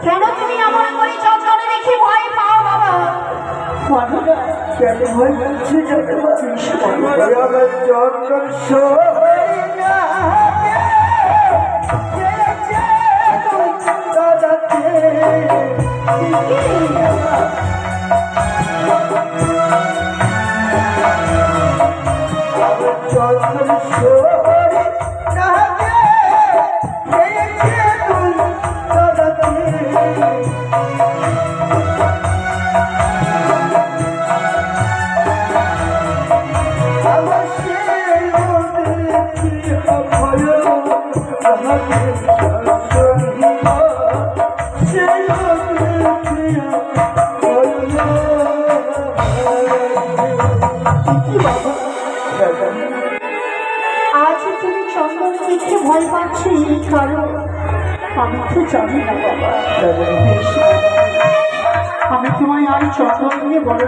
কেন তুমি আমার করে চঞ্চলে দেখে ভয় পাও বাবা? কেন ভয় পাচ্ছি আজ তুমি চন্দন দেখে ভয় পাচ্ছি, কারণ আমি তো জানি না বাবা। আমি তোমায় আর চন্দন দিয়ে বলে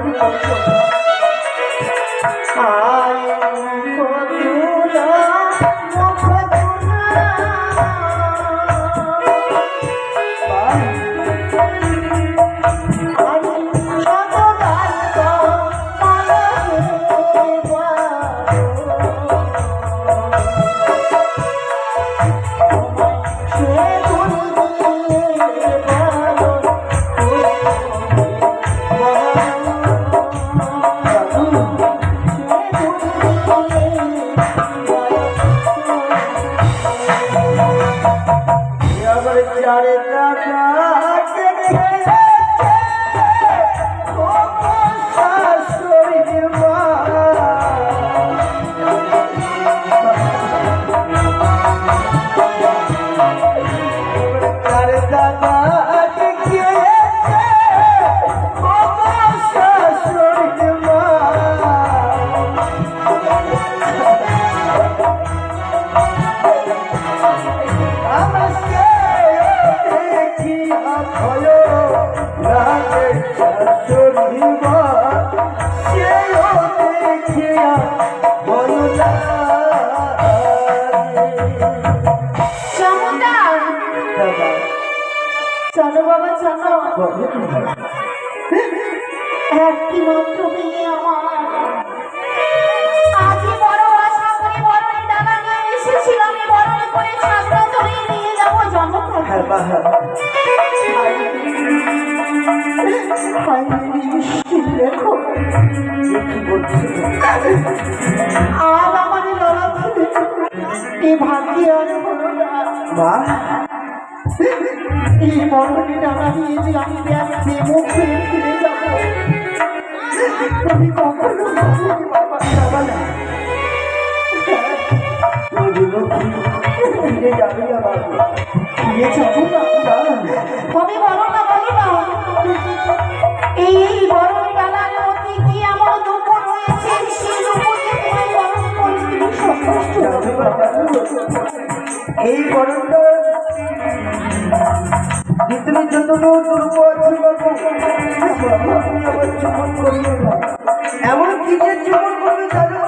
চলো বাবা চলো। একটি মাত্র মেয়ে আমার, আজই বড় আশা করে বরণের ডালা নিয়ে এসেছিলাম, বরণ করে ছাত্রা ধরে নিয়ে যাবো জন্ম। আর আমার লড়া এ ভাগ্যে আর হলো না। এই বরণে ডালা নিয়ে যে আমি ব্যাগকে মুখে ফিরে যাবো, আমি কখনো বাবা যাবা না। ফিরে যাবে না বাবা, ফিরে যাবো না। তবে বলো না, বলো না, এই বরণে ডালার মধ্যে কি এমন দুঃখ রয়েছে, সেই দুঃখকে তোমায় বরণ করে তুমি সন্তুষ্ট হবে বাবা। এই বরণটা ভিতরে যতটুকু দুর্গ আছে এমন কি যে জীবন করবে জানো?